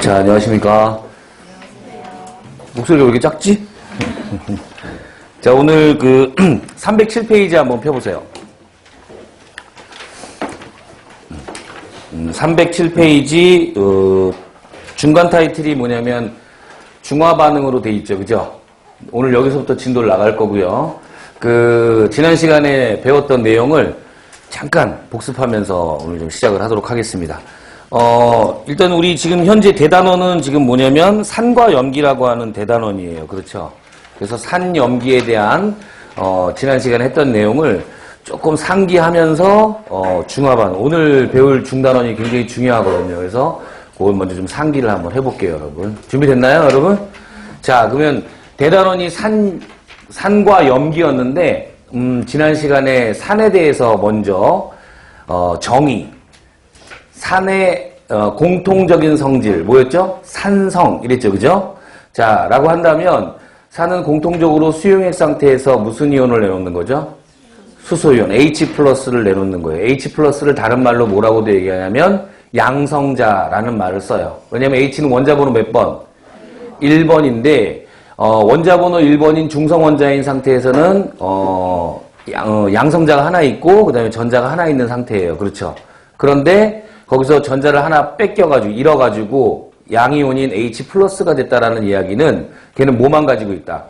자, 안녕하십니까. 목소리가 왜 이렇게 작지? 자, 오늘 307페이지 한번 펴보세요. 307페이지, 중간 타이틀이 뭐냐면, 중화 반응으로 돼 있죠. 그죠? 오늘 여기서부터 진도를 나갈 거고요. 지난 시간에 배웠던 내용을 잠깐 복습하면서 오늘 좀 시작을 하도록 하겠습니다. 일단 우리 지금 현재 대단원은 지금 뭐냐면 산과 염기라고 하는 대단원이에요. 그렇죠? 그래서 산, 염기에 대한 지난 시간에 했던 내용을 조금 상기하면서 중화반 오늘 배울 중단원이 굉장히 중요하거든요. 그래서 그걸 먼저 좀 상기를 한번 해볼게요, 여러분. 준비됐나요, 여러분? 자, 그러면 대단원이 산과 염기였는데 지난 시간에 산에 대해서 먼저 정의, 산의 공통적인 성질 뭐였죠? 산성 이랬죠, 그죠? 자, 라고 한다면 산은 공통적으로 수용액 상태에서 무슨 이온을 내놓는 거죠? 수소이온 H+를 내놓는 거예요. H+를 다른 말로 뭐라고도 얘기하냐면 양성자라는 말을 써요. 왜냐면 H는 원자번호 몇 번? 1번인데 원자번호 1번인 중성원자인 상태에서는 양성자가 하나 있고 그 다음에 전자가 하나 있는 상태예요. 그렇죠? 그런데 거기서 전자를 하나 뺏겨가지고 잃어가지고 양이온인 H+가 됐다라는 이야기는 걔는 뭐만 가지고 있다?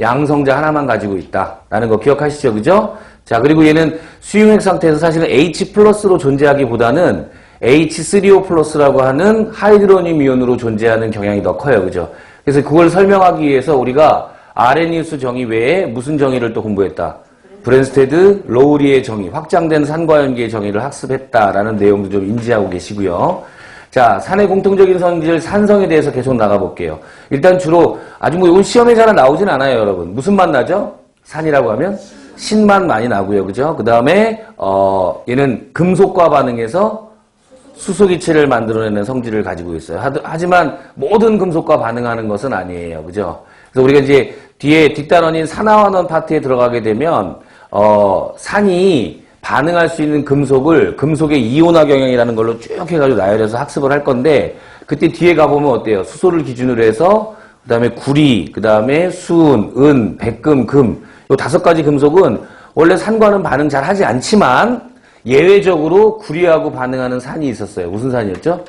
양성자 하나만 가지고 있다라는 거 기억하시죠? 그죠? 자, 그리고 얘는 수용액 상태에서 사실은 H+로 존재하기보다는 H3O+라고 하는 하이드로늄 이온으로 존재하는 경향이 더 커요. 그죠? 그래서 그걸 설명하기 위해서 우리가 아레니우스 정의 외에 무슨 정의를 또 공부했다? 브랜스테드, 로우리의 정의, 확장된 산과 염기의 정의를 학습했다라는 내용도 좀 인지하고 계시고요. 자, 산의 공통적인 성질 산성에 대해서 계속 나가볼게요. 일단 주로 아주 이건 시험에 잘 나오진 않아요, 여러분. 무슨 맛 나죠? 산이라고 하면 신맛 많이 나고요, 그죠? 그 다음에 얘는 금속과 반응해서 수소기체를 만들어내는 성질을 가지고 있어요. 하지만 모든 금속과 반응하는 것은 아니에요, 그죠? 그래서 우리가 이제 뒤에 뒷단원인 산화환원 파트에 들어가게 되면 산이 반응할 수 있는 금속의 이온화 경향이라는 걸로 쭉 해가지고 나열해서 학습을 할 건데 그때 뒤에 가보면 어때요? 수소를 기준으로 해서 그 다음에 구리, 그 다음에 수은, 은, 백금, 금 이 5가지 금속은 원래 산과는 반응 잘 하지 않지만 예외적으로 구리하고 반응하는 산이 있었어요. 무슨 산이었죠?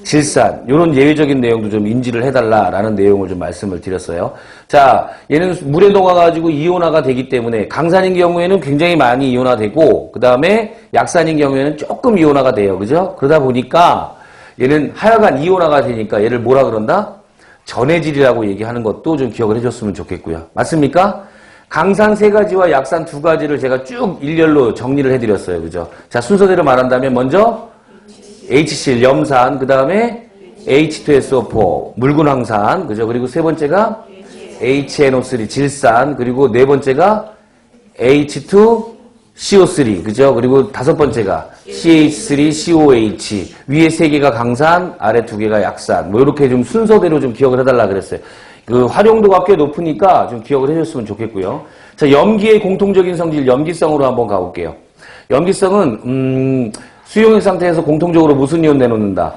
질산. 이런 예외적인 내용도 좀 인지를 해달라라는 내용을 좀 말씀을 드렸어요. 자, 얘는 물에 녹아가지고 이온화가 되기 때문에 강산인 경우에는 굉장히 많이 이온화되고 그 다음에 약산인 경우에는 조금 이온화가 돼요. 그죠? 그러다 보니까 얘는 하여간 이온화가 되니까 얘를 뭐라 그런다? 전해질이라고 얘기하는 것도 좀 기억을 해줬으면 좋겠고요. 맞습니까? 강산 3가지와 약산 2가지를 제가 쭉 일렬로 정리를 해드렸어요. 그죠? 자, 순서대로 말한다면 먼저 HCl, 염산, 그 다음에 H2SO4, 묽은 황산, 그죠? 그리고 세 번째가 HNO3, 질산, 그리고 네 번째가 H2CO3, 그죠? 그리고 5번째가 CH3COH, 위에 3개가 강산, 아래 2개가 약산, 뭐 이렇게 좀 순서대로 좀 기억을 해달라 그랬어요. 활용도가 꽤 높으니까 좀 기억을 해줬으면 좋겠고요. 자, 염기의 공통적인 성질, 염기성으로 한번 가볼게요. 염기성은, 수용액 상태에서 공통적으로 무슨 이온 내놓는다?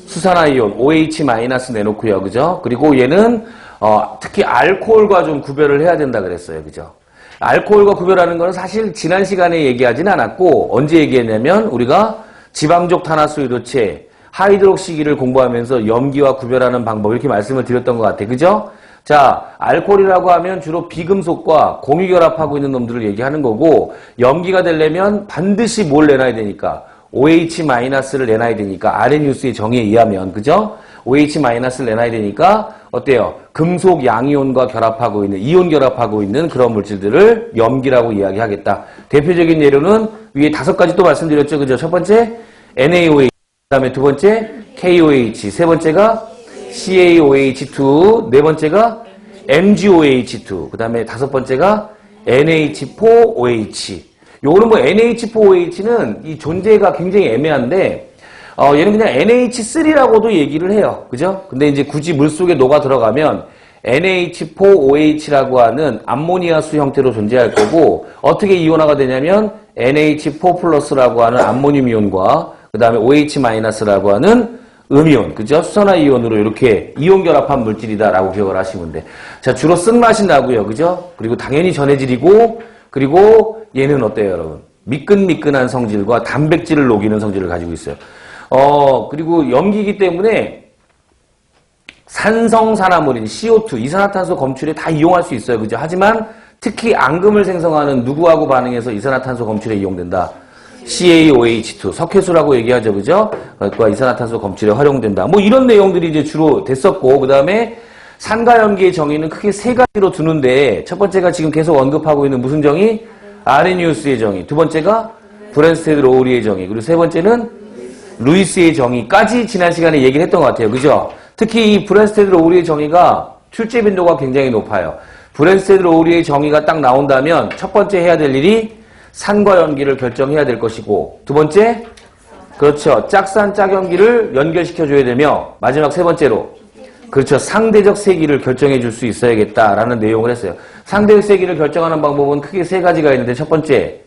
수산화이온, OH- 내놓고요. 그죠? 그리고 얘는, 특히 알코올과 좀 구별을 해야 된다 그랬어요. 그죠? 알코올과 구별하는 거는 사실 지난 시간에 얘기하진 않았고, 언제 얘기했냐면, 우리가 지방족 탄화수유도체, 하이드록시기를 공부하면서 염기와 구별하는 방법, 이렇게 말씀을 드렸던 것 같아요. 그죠? 자, 알코올이라고 하면 주로 비금속과 공유결합하고 있는 놈들을 얘기하는 거고, 염기가 되려면 반드시 뭘 내놔야 되니까? OH-를 내놔야 되니까, 아레니우스의 정의에 의하면, 그죠? OH-를 내놔야 되니까, 어때요? 금속 양이온과 결합하고 있는, 이온 결합하고 있는 그런 물질들을 염기라고 이야기하겠다. 대표적인 예로는 위에 5가지 또 말씀드렸죠. 그죠? 첫 번째, NaOH, 그 다음에 두 번째, KOH, 세 번째가 CaOH2, 네 번째가 MgOH2, 그 다음에 5번째가 NH4OH. 요거는 뭐 NH4OH는 이 존재가 굉장히 애매한데, 얘는 그냥 NH3라고도 얘기를 해요. 그죠? 근데 이제 굳이 물속에 녹아 들어가면 NH4OH라고 하는 암모니아수 형태로 존재할 거고, 어떻게 이온화가 되냐면 NH4+라고 하는 암모늄 이온과 그 다음에 OH-라고 하는 음이온, 그죠? 수산화 이온으로 이렇게 이온 결합한 물질이다라고 기억을 하시면 돼. 자, 주로 쓴맛이 나고요, 그죠? 그리고 당연히 전해질이고, 그리고 얘는 어때요, 여러분? 미끈미끈한 성질과 단백질을 녹이는 성질을 가지고 있어요. 그리고 염기이기 때문에 산성산화물인 CO2, 이산화탄소 검출에 다 이용할 수 있어요, 그죠? 하지만 특히 앙금을 생성하는 누구하고 반응해서 이산화탄소 검출에 이용된다? CaOH2, 석회수라고 얘기하죠, 그죠? 그과 이산화탄소 검출에 활용된다. 뭐 이런 내용들이 이제 주로 됐었고, 그 다음에 산과 염기의 정의는 크게 세 가지로 두는데, 첫 번째가 지금 계속 언급하고 있는 무슨 정의? 아레니우스의 정의. 두 번째가 브랜스테드 로우리의 정의. 그리고 세 번째는 루이스의 정의까지 지난 시간에 얘기를 했던 것 같아요, 그죠? 특히 이 브랜스테드 로우리의 정의가 출제 빈도가 굉장히 높아요. 브랜스테드 로우리의 정의가 딱 나온다면 첫 번째 해야 될 일이 산과 염기를 결정해야 될 것이고, 두 번째, 그렇죠, 짝산 짝염기를 연결시켜줘야 되며, 마지막 세 번째로, 그렇죠, 상대적 세기를 결정해 줄 수 있어야겠다라는 내용을 했어요. 상대적 세기를 결정하는 방법은 크게 세 가지가 있는데, 첫 번째,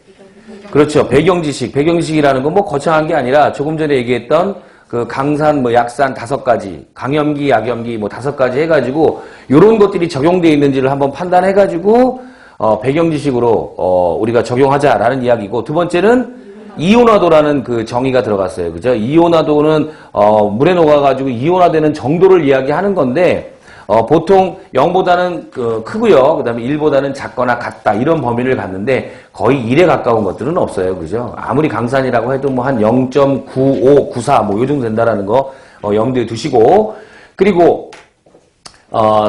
그렇죠, 배경지식. 배경지식이라는 건 뭐 거창한 게 아니라 조금 전에 얘기했던 그 강산, 뭐 약산 5가지, 강염기, 약염기 뭐 5가지 해가지고 요런 것들이 적용되어 있는지를 한번 판단해가지고 배경지식으로 우리가 적용하자라는 이야기고, 두 번째는 이온화도라는 그 정의가 들어갔어요. 그죠? 이온화도는 물에 녹아가지고 이온화되는 정도를 이야기하는 건데 보통 0보다는 크고요. 그 다음에 1보다는 작거나 같다. 이런 범위를 갖는데 거의 1에 가까운 것들은 없어요. 그죠? 아무리 강산이라고 해도 뭐 한 0.95, 94 뭐 요 정도 된다라는 거 염두에 두시고, 그리고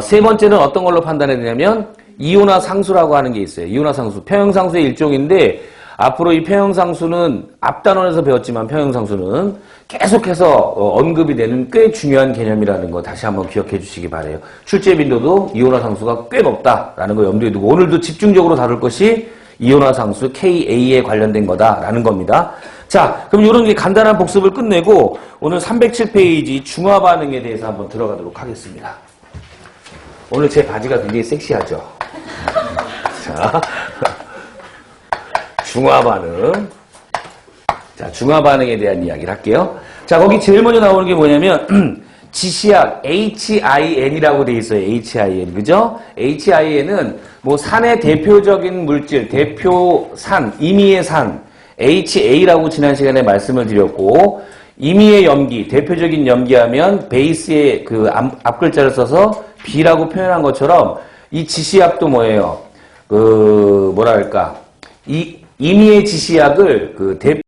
세 번째는 어떤 걸로 판단해야 되냐면 이온화 상수라고 하는 게 있어요. 이온화 상수. 평형상수의 일종인데 앞으로 이 평형상수는 앞단원에서 배웠지만 평형상수는 계속해서 언급이 되는 꽤 중요한 개념이라는 거 다시 한번 기억해 주시기 바라요. 출제 빈도도 이온화 상수가 꽤 높다라는 거 염두에 두고 오늘도 집중적으로 다룰 것이 이온화 상수 Ka에 관련된 거다라는 겁니다. 자, 그럼 이런 게 간단한 복습을 끝내고 오늘 307페이지 중화 반응에 대해서 한번 들어가도록 하겠습니다. 오늘 제 바지가 굉장히 섹시하죠? 자, 중화 반응. 자, 중화 반응에 대한 이야기를 할게요. 자, 거기 제일 먼저 나오는 게 뭐냐면, 지시약 HIN이라고 돼 있어요. HIN. 그죠? HIN은 뭐 산의 대표적인 물질, 대표산, 임의의 산, HA라고 지난 시간에 말씀을 드렸고, 임의의 염기, 대표적인 염기하면 베이스에 그 앞글자를 써서 B라고 표현한 것처럼 이 지시약도 뭐예요? 뭐랄까. 이 임의의 지시약을